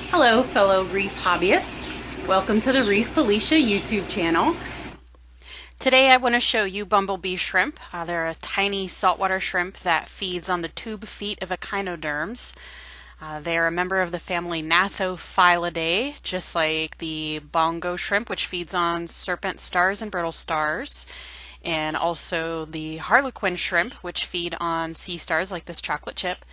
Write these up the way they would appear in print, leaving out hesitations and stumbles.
Hello fellow reef hobbyists, welcome to the Reef Felicia YouTube channel. Today I want to show you bumblebee shrimp. They're a tiny saltwater shrimp that feeds on the tube feet of echinoderms. They are a member of the family Gnathophilidae, just like the bongo shrimp, which feeds on serpent stars and brittle stars, and also the Harlequin shrimp, which feed on sea stars like this chocolate chip.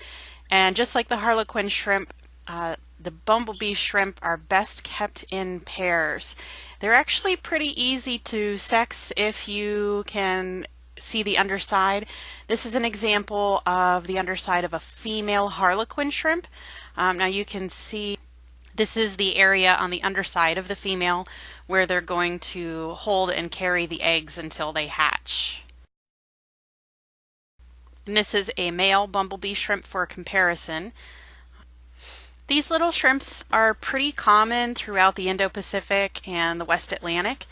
And just like the Harlequin shrimp, the bumblebee shrimp are best kept in pairs. They're actually pretty easy to sex if you can see the underside. This is an example of the underside of a female Harlequin shrimp. Now you can see this is the area on the underside of the female where they're going to hold and carry the eggs until they hatch. And this is a male bumblebee shrimp for comparison. These little shrimps are pretty common throughout the Indo-Pacific and the West Atlantic,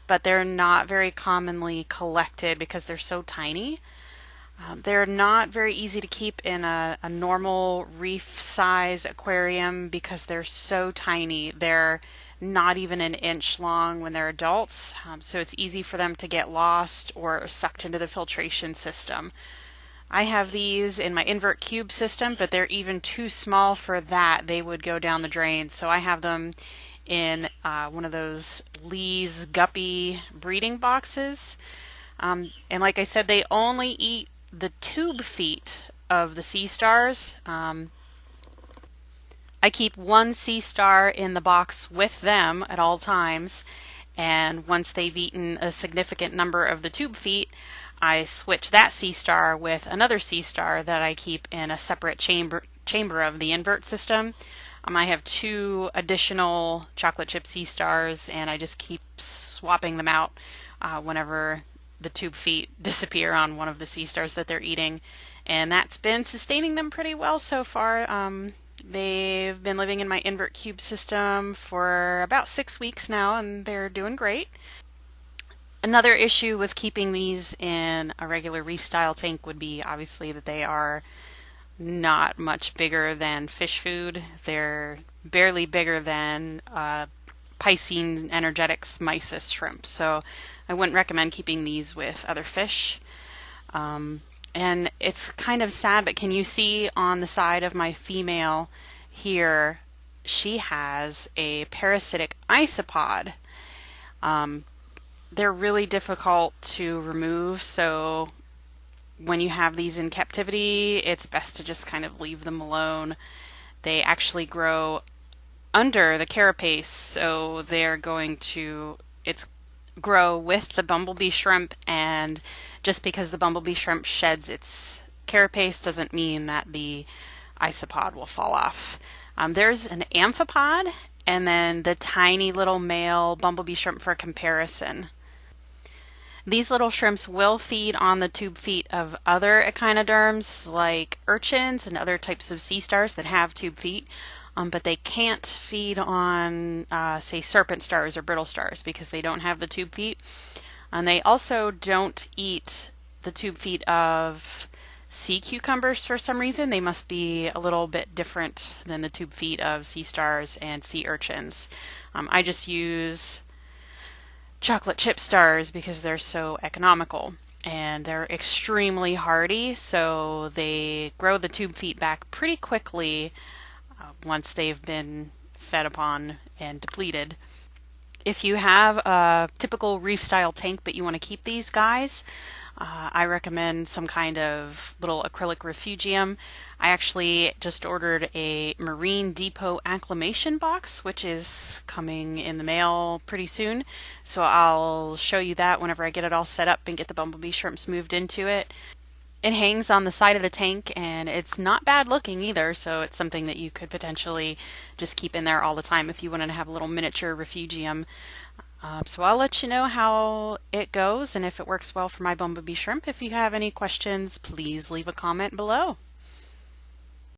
but they're not very commonly collected because they're so tiny. They're not very easy to keep in a normal reef size aquarium because they're so tiny. They're not even an inch long when they're adults, so it's easy for them to get lost or sucked into the filtration system. I have these in my invert cube system, but they're even too small for that. They would go down the drain. So I have them in one of those Lee's guppy breeding boxes. And like I said, they only eat the tube feet of the sea stars. I keep one sea star in the box with them at all times. And once they've eaten a significant number of the tube feet, I switch that sea star with another sea star that I keep in a separate chamber of the invert system. I have 2 additional chocolate chip sea stars, and I just keep swapping them out whenever the tube feet disappear on one of the sea stars that they're eating. And that's been sustaining them pretty well so far. They've been living in my invert cube system for about 6 weeks now, and they're doing great. Another issue with keeping these in a regular reef style tank would be obviously that they are not much bigger than fish food. They're barely bigger than Piscine energetics mysis shrimp, so I wouldn't recommend keeping these with other fish. And it's kind of sad, but can you see on the side of my female here, she has a parasitic isopod. They're really difficult to remove, so when you have these in captivity, it's best to just kind of leave them alone. They actually grow under the carapace, so they're going to grow with the bumblebee shrimp, and just because the bumblebee shrimp sheds its carapace doesn't mean that the isopod will fall off. There's an amphipod, and then the tiny little male bumblebee shrimp for comparison. These little shrimps will feed on the tube feet of other echinoderms like urchins and other types of sea stars that have tube feet, but they can't feed on, say, serpent stars or brittle stars because they don't have the tube feet. And they also don't eat the tube feet of sea cucumbers for some reason. They must be a little bit different than the tube feet of sea stars and sea urchins. I just use chocolate chip stars because they're so economical, and they're extremely hardy, so they grow the tube feet back pretty quickly once they've been fed upon and depleted. If you have a typical reef style tank but you want to keep these guys, I recommend some kind of little acrylic refugium. I actually just ordered a Marine Depot acclimation box, which is coming in the mail pretty soon. So I'll show you that whenever I get it all set up and get the bumblebee shrimps moved into it. It hangs on the side of the tank, and it's not bad looking either, so it's something that you could potentially just keep in there all the time if you wanted to have a little miniature refugium. So I'll let you know how it goes and if it works well for my bumblebee shrimp. If you have any questions, please leave a comment below.